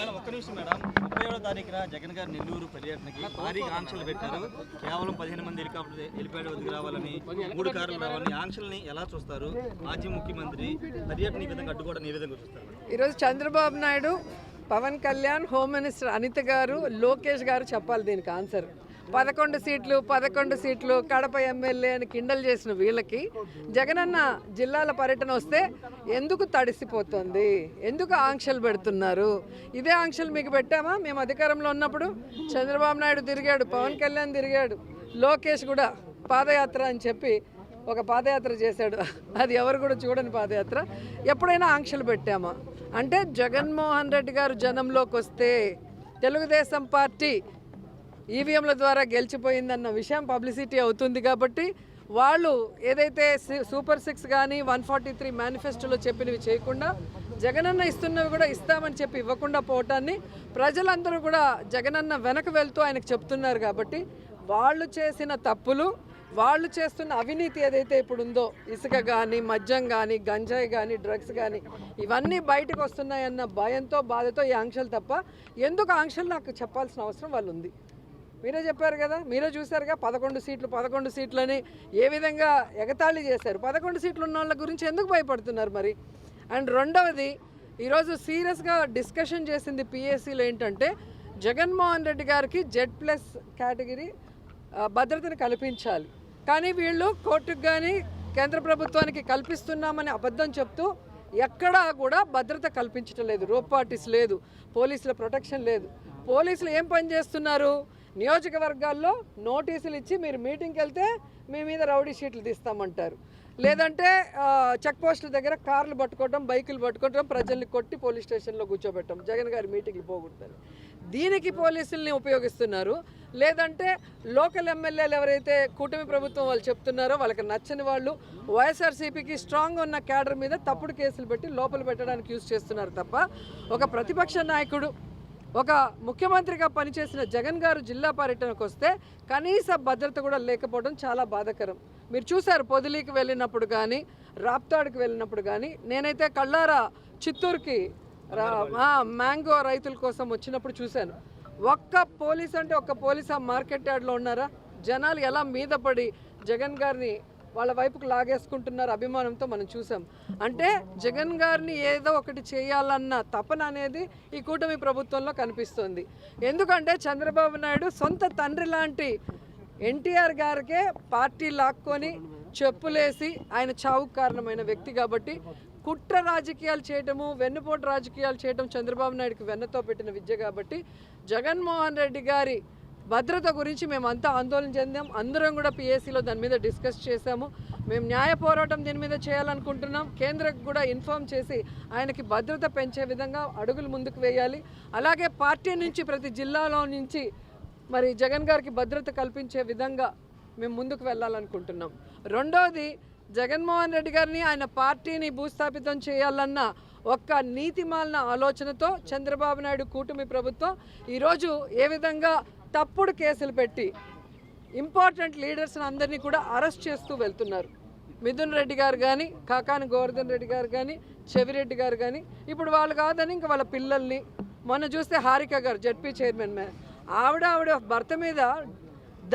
Madam ఒక్క నిమిషం madam 37వ తారీఖున జగన్ గారు నెల్లూరు పర్యటనకి భారీగా ఆంక్షలు పెట్టారు. కేవలం 15 మంది హెలిప్యాడ్ వద్దకు రావాలని 3 కార్లు రావాలని ఆంక్షల్ని ఎలా చూస్తారు? మాజీ ముఖ్యమంత్రి పర్యటన ఈ విధంగా అడ్డుకోవడం ఏ విధంగా చూస్తారు? ఈరోజు చంద్రబాబు నాయుడు, పవన్ కళ్యాణ్, హోమ్ మినిస్టర్ అనిత గారు, లోకేష్ గారు చెప్పాలి దీనికి ఆన్సర్. 11 సీట్లు కడప ఎమ్మెల్యే అని కిండల్ చేసిన వీళ్ళకి జగనన్న జిల్లాల పర్యటన వస్తే ఎందుకు తడిసిపోతుంది, ఎందుకు ఆంక్షలు పెడుతున్నారు? ఇదే ఆంక్షలు మీకు పెట్టామా మేము అధికారంలో ఉన్నప్పుడు? చంద్రబాబు నాయుడు తిరిగాడు, పవన్ కళ్యాణ్ తిరిగాడు, లోకేష్ కూడా పాదయాత్ర అని చెప్పి ఒక పాదయాత్ర చేశాడు. అది ఎవరు కూడా చూడని పాదయాత్ర. ఎప్పుడైనా ఆంక్షలు పెట్టామా? అంటే జగన్మోహన్ రెడ్డి గారు జనంలోకి వస్తే తెలుగుదేశం పార్టీ ఈవీఎంల ద్వారా గెలిచిపోయిందన్న విషయం పబ్లిసిటీ అవుతుంది కాబట్టి వాళ్ళు ఏదైతే సూపర్ 6 కానీ 143 మేనిఫెస్టోలో చెప్పినవి చేయకుండా జగనన్న ఇస్తున్నవి కూడా ఇస్తామని చెప్పి ఇవ్వకుండా పోవటాన్ని ప్రజలందరూ కూడా జగనన్న వెనక వెళ్తూ ఆయనకు చెప్తున్నారు. కాబట్టి వాళ్ళు చేసిన తప్పులు, వాళ్ళు చేస్తున్న అవినీతి ఏదైతే ఇప్పుడు ఉందో, ఇసుక కానీ, మద్యం కానీ, గంజాయి కానీ, డ్రగ్స్ కానీ, ఇవన్నీ బయటకు వస్తున్నాయన్న భయంతో, బాధతో ఈ ఆంక్షలు తప్ప ఎందుకు ఆంక్షలు నాకు చెప్పాల్సిన అవసరం వాళ్ళు ఉంది. మీరే చెప్పారు కదా, మీరే చూశారుగా 11 సీట్లని ఏ విధంగా ఎగతాళి చేశారు. 11 సీట్లు ఉన్న వాళ్ళ గురించి ఎందుకు భయపడుతున్నారు మరి? అండ్ రెండవది, ఈరోజు సీరియస్గా డిస్కషన్ చేసింది పిఎస్సీలో ఏంటంటే జగన్మోహన్ రెడ్డి గారికి Z+ కేటగిరీ భద్రతను కల్పించాలి. కానీ వీళ్ళు కోర్టుకు కానీ కేంద్ర ప్రభుత్వానికి కల్పిస్తున్నామని అబద్ధం చెప్తూ ఎక్కడా కూడా భద్రత కల్పించడం లేదు. రోప్ పార్టీస్ లేదు, పోలీసుల ప్రొటెక్షన్ లేదు. పోలీసులు ఏం పని చేస్తున్నారు? నియోజకవర్గాల్లో నోటీసులు ఇచ్చి మీరు మీటింగ్కి వెళ్తే మీ మీద రౌడీ షీట్లు తీస్తామంటారు, లేదంటే చెక్ పోస్టుల దగ్గర కార్లు పట్టుకోవడం, బైకులు పట్టుకోవడం, ప్రజల్ని కొట్టి పోలీస్ స్టేషన్లో కూర్చోబెట్టడం, జగన్ గారి మీటింగ్లు పోగొడతారు. దీనికి పోలీసుల్ని ఉపయోగిస్తున్నారు. లేదంటే లోకల్ ఎమ్మెల్యేలు ఎవరైతే కూటమి ప్రభుత్వం వాళ్ళు చెప్తున్నారో వాళ్ళకి నచ్చని వాళ్ళు వైఎస్ఆర్సీపీకి స్ట్రాంగ్ ఉన్న క్యాడర్ మీద తప్పుడు కేసులు పెట్టి లోపల పెట్టడానికి యూజ్ చేస్తున్నారు తప్ప ఒక ప్రతిపక్ష నాయకుడు, ఒక ముఖ్యమంత్రిగా పనిచేసిన జగన్ గారు జిల్లా పర్యటనకు వస్తే కనీస భద్రత కూడా లేకపోవడం చాలా బాధాకరం. మీరు చూశారు పొదిలీకి వెళ్ళినప్పుడు కానీ, రాప్తాడుకి వెళ్ళినప్పుడు కానీ. నేనైతే కళ్ళారా చిత్తూరుకి మ్యాంగో రైతుల కోసం వచ్చినప్పుడు చూశాను. ఒక్క పోలీస్ అంటే ఒక్క పోలీస్ ఆ మార్కెట్ యార్డ్లో ఉన్నారా? జనాలు ఎలా మీద పడి జగన్ గారిని వాళ్ళ వైపుకు లాగేసుకుంటున్నారు అభిమానంతో మనం చూసాం. అంటే జగన్ గారిని ఏదో ఒకటి చేయాలన్న తపన అనేది ఈ కూటమి ప్రభుత్వంలో కనిపిస్తుంది. ఎందుకంటే చంద్రబాబు నాయుడు సొంత తండ్రి లాంటి ఎన్టీఆర్ గారికే పార్టీ లాక్కొని చెప్పులేసి ఆయన చావుకు కారణమైన వ్యక్తి కాబట్టి కుట్ర రాజకీయాలు చేయటము, వెన్నుపోటు రాజకీయాలు చేయటం చంద్రబాబు నాయుడుకి వెన్నతో పెట్టిన విద్య కాబట్టి జగన్మోహన్ రెడ్డి గారి భద్రత గురించి మేమంతా ఆందోళన చెందాం. అందరం కూడా పిఎస్సీలో దాని మీద డిస్కస్ చేశాము. మేము న్యాయ పోరాటం దీని మీద చేయాలనుకుంటున్నాం. కేంద్రకు కూడా ఇన్ఫార్మ్ చేసి ఆయనకి భద్రత పెంచే విధంగా అడుగులు ముందుకు వేయాలి. అలాగే పార్టీ నుంచి ప్రతి జిల్లాలో నుంచి మరి జగన్ గారికి భద్రత కల్పించే విధంగా మేము ముందుకు వెళ్ళాలనుకుంటున్నాం. రెండోది, జగన్మోహన్ రెడ్డి గారిని ఆయన పార్టీని భూస్థాపితం చేయాలన్న ఒక్క నీతిమాలిన ఆలోచనతో చంద్రబాబు నాయుడు కూటమి ప్రభుత్వం ఈరోజు ఏ విధంగా తప్పుడు కేసులు పెట్టి ఇంపార్టెంట్ లీడర్స్ని అందరినీ కూడా అరెస్ట్ చేస్తూ వెళ్తున్నారు. మిథున్ రెడ్డి గారు కానీ, కాకాని గోవర్ధన్ రెడ్డి గారు కానీ, చెవిరెడ్డి గారు కానీ, ఇప్పుడు వాళ్ళు కాదని ఇంకా వాళ్ళ పిల్లల్ని, మొన్న చూస్తే హారిక గారు జడ్పీ చైర్మన్ ఆవిడ భర్త మీద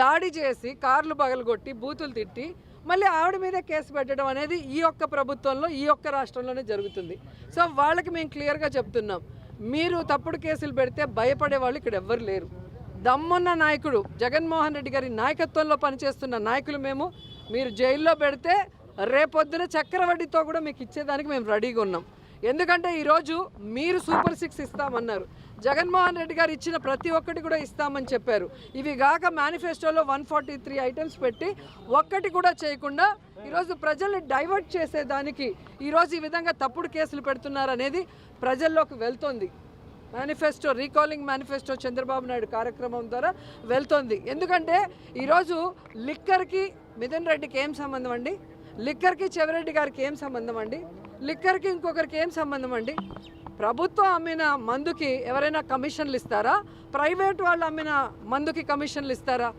దాడి చేసి కార్లు పగలగొట్టి బూతులు తిట్టి మళ్ళీ ఆవిడ మీదే కేసు పెట్టడం అనేది ఈ ఒక్క ప్రభుత్వంలో, ఈ ఒక్క రాష్ట్రంలోనే జరుగుతుంది. సో వాళ్ళకి మేము క్లియర్గా చెప్తున్నాం, మీరు తప్పుడు కేసులు పెడితే భయపడే వాళ్ళు ఇక్కడ ఎవ్వరు లేరు. దమ్మున్న నాయకుడు జగన్మోహన్ రెడ్డి గారి నాయకత్వంలో పనిచేస్తున్న నాయకులు మేము. మీరు జైల్లో పెడితే రేపొద్దున చక్రవడ్డీతో కూడా మీకు ఇచ్చేదానికి మేము రెడీగా ఉన్నాం. ఎందుకంటే ఈరోజు మీరు సూపర్ 6 ఇస్తామన్నారు, జగన్మోహన్ రెడ్డి గారు ఇచ్చిన ప్రతి ఒక్కటి కూడా ఇస్తామని చెప్పారు. ఇవి కాక మేనిఫెస్టోలో 143 ఐటమ్స్ పెట్టి ఒక్కటి కూడా చేయకుండా ఈరోజు ప్రజల్ని డైవర్ట్ చేసేదానికి ఈరోజు ఈ విధంగా తప్పుడు కేసులు పెడుతున్నారు అనేది ప్రజల్లోకి వెళ్తోంది. Manifesto, recalling manifesto Chandrababu Naidu కార్యక్రమం ద్వారా వెళ్తోంది. ఎందుకంటే ఈరోజు లిక్కర్కి మిథున్ రెడ్డికి ఏం సంబంధం అండి? లిక్కర్కి చెవిరెడ్డి గారికి ఏం సంబంధం అండి? లిక్కర్కి ఇంకొకరికి ఏం సంబంధం అండి? ప్రభుత్వం అమ్మిన మందుకి ఎవరైనా కమిషన్లు ఇస్తారా? ప్రైవేట్ వాళ్ళు అమ్మిన మందుకి కమిషన్లు ఇస్తారా?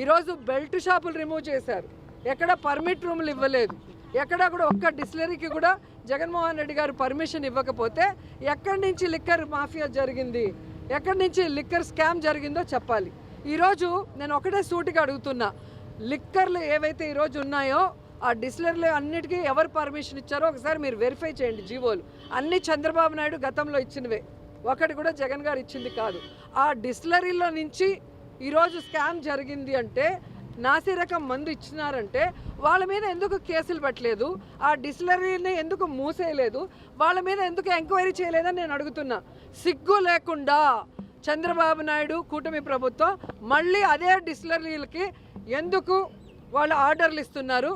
ఈరోజు బెల్ట్ షాపులు రిమూవ్ చేశారు, ఎక్కడ పర్మిట్ రూములు ఇవ్వలేదు. ఎక్కడా కూడా ఒక్క డిస్టిలరీకి కూడా జగన్మోహన్ రెడ్డి గారు పర్మిషన్ ఇవ్వకపోతే ఎక్కడి నుంచి లిక్కర్ మాఫియా జరిగింది, ఎక్కడి నుంచి లిక్కర్ స్కామ్ జరిగిందో చెప్పాలి. ఈరోజు నేను ఒకటే సూటిగా అడుగుతున్నా, లిక్కర్లు ఏవైతే ఈరోజు ఉన్నాయో ఆ డిస్టిలరీలు అన్నిటికీ ఎవరు పర్మిషన్ ఇచ్చారో ఒకసారి మీరు వెరిఫై చేయండి. జీవోలు అన్నీ చంద్రబాబు నాయుడు గతంలో ఇచ్చినవే, ఒకటి కూడా జగన్ గారు ఇచ్చింది కాదు. ఆ డిస్టిలరీలో నుంచి ఈరోజు స్కామ్ జరిగింది అంటే, నాసిరకం మందు ఇచ్చినారంటే వాళ్ళ మీద ఎందుకు కేసులు పెట్టలేదు, ఆ డిస్టిలరీని ఎందుకు మూసేయలేదు, వాళ్ళ మీద ఎందుకు ఎంక్వైరీ చేయలేదని నేను అడుగుతున్నా. సిగ్గు లేకుండా చంద్రబాబు నాయుడు కూటమి ప్రభుత్వం మళ్ళీ అదే డిస్టిలరీలకి ఎందుకు వాళ్ళు ఆర్డర్లు ఇస్తున్నారు,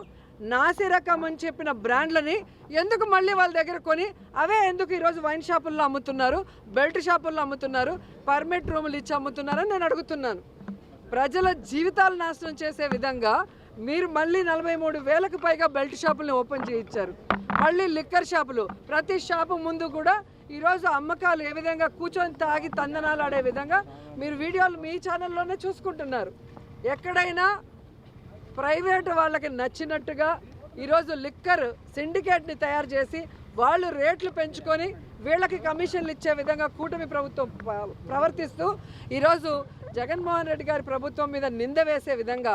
నాసిరకం అని చెప్పిన బ్రాండ్లని ఎందుకు మళ్ళీ వాళ్ళ దగ్గర కొని అవే ఎందుకు ఈరోజు వైన్ షాపుల్లో అమ్ముతున్నారు, బెల్ట్ షాపుల్లో అమ్ముతున్నారు, పర్మిట్ రూములు ఇచ్చి అమ్ముతున్నారని నేను అడుగుతున్నాను. ప్రజల జీవితాలు నాశనం చేసే విధంగా మీరు మళ్ళీ 43,000కు పైగా బెల్ట్ షాపులను ఓపెన్ చేయించారు. మళ్ళీ లిక్కర్ షాపులు, ప్రతి షాపు ముందు కూడా ఈరోజు అమ్మకాలు ఏ విధంగా కూర్చొని తాగి తందనాలు ఆడే విధంగా మీరు వీడియోలు మీ ఛానల్లోనే చూసుకుంటున్నారు. ఎక్కడైనా ప్రైవేట్ వాళ్ళకి నచ్చినట్టుగా ఈరోజు లిక్కర్ సిండికేట్ని తయారు చేసి వాళ్ళు రేట్లు పెంచుకొని వీళ్ళకి కమిషన్లు ఇచ్చే విధంగా కూటమి ప్రభుత్వం ప్రవర్తిస్తూ ఈరోజు జగన్మోహన్ రెడ్డి గారి ప్రభుత్వం మీద నింద వేసే విధంగా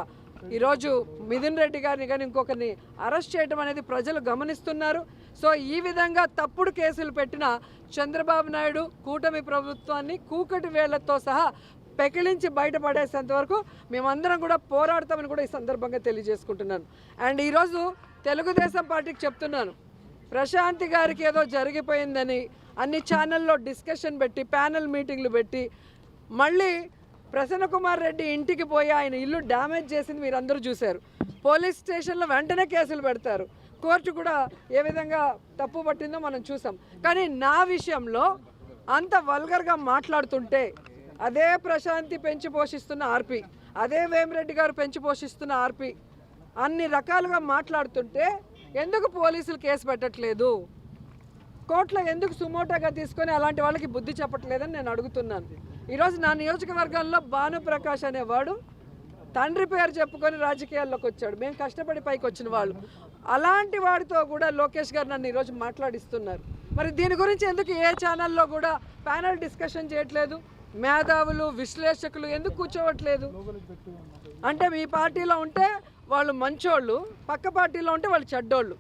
ఈరోజు మిథున్ రెడ్డి గారిని కానీ ఇంకొకరిని అరెస్ట్ చేయడం అనేది ప్రజలు గమనిస్తున్నారు. సో ఈ విధంగా తప్పుడు కేసులు పెట్టిన చంద్రబాబు నాయుడు కూటమి ప్రభుత్వాన్ని కూకటి వేళ్లతో సహా పెకిలించి బయటపడేసేంత వరకు మేమందరం కూడా పోరాడతామని కూడా ఈ సందర్భంగా తెలియజేసుకుంటున్నాను. అండ్ ఈరోజు తెలుగుదేశం పార్టీకి చెప్తున్నాను, ప్రశాంతి గారికి ఏదో జరిగిపోయిందని అన్ని ఛానల్లో డిస్కషన్ పెట్టి ప్యానెల్ మీటింగ్లు పెట్టి మళ్ళీ ప్రసన్న కుమార్ రెడ్డి ఇంటికి పోయి ఆయన ఇల్లు డ్యామేజ్ చేసింది మీరు అందరూ చూశారు. పోలీస్ స్టేషన్లో వెంటనే కేసులు పెడతారు, కోర్టు కూడా ఏ విధంగా తప్పు పట్టిందో మనం చూసాం. కానీ నా విషయంలో అంత వల్గర్గా మాట్లాడుతుంటే అదే ప్రశాంతి పెంచి పోషిస్తున్న ఆర్పి, అదే వేమిరెడ్డి గారు పెంచి పోషిస్తున్న ఆర్పి అన్ని రకాలుగా మాట్లాడుతుంటే ఎందుకు పోలీసులు కేసు పెట్టట్లేదు, కోర్టులో ఎందుకు సుమోటాగా తీసుకొని అలాంటి వాళ్ళకి బుద్ధి చెప్పట్లేదని నేను అడుగుతున్నాను. ఈరోజు నా నియోజకవర్గంలో భానుప్రకాష్ అనేవాడు తండ్రి పేరు చెప్పుకొని రాజకీయాల్లోకి వచ్చాడు, మేము కష్టపడి పైకి వచ్చిన వాళ్ళు. అలాంటి వాడితో కూడా లోకేష్ గారు నన్ను ఈరోజు మాట్లాడిస్తున్నారు. మరి దీని గురించి ఎందుకు ఏ ఛానల్లో కూడా ప్యానల్ డిస్కషన్ చేయట్లేదు, మేధావులు విశ్లేషకులు ఎందుకు కూర్చోవట్లేదు? అంటే మీ పార్టీలో ఉంటే వాళ్ళు మంచోళ్ళు, పక్క పార్టీలో ఉంటే వాళ్ళు చెడ్డోళ్ళు.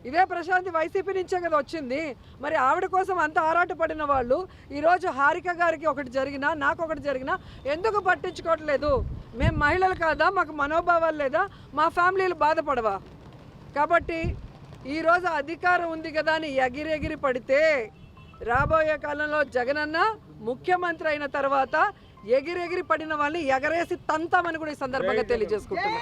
ఇదే ప్రశాంతి వైసీపీ నుంచే కదా వచ్చింది. మరి ఆవిడ కోసం అంత ఆరాటపడిన వాళ్ళు ఈరోజు హారిక గారికి ఒకటి జరిగినా నాకు ఒకటి జరిగినా ఎందుకు పట్టించుకోవట్లేదు? మేము మహిళలు కాదా, మాకు మనోభావాలు లేదా, మా ఫ్యామిలీలు బాధపడవా? కాబట్టి ఈరోజు అధికారం ఉంది కదా అని ఎగిరెగిరి పడితే రాబోయే కాలంలో జగనన్న ముఖ్యమంత్రి అయిన తర్వాత ఎగిరెగిరి పడిన వాళ్ళని ఎగరేసి తంతామని కూడా ఈ సందర్భంగా తెలియజేసుకుంటున్నాను.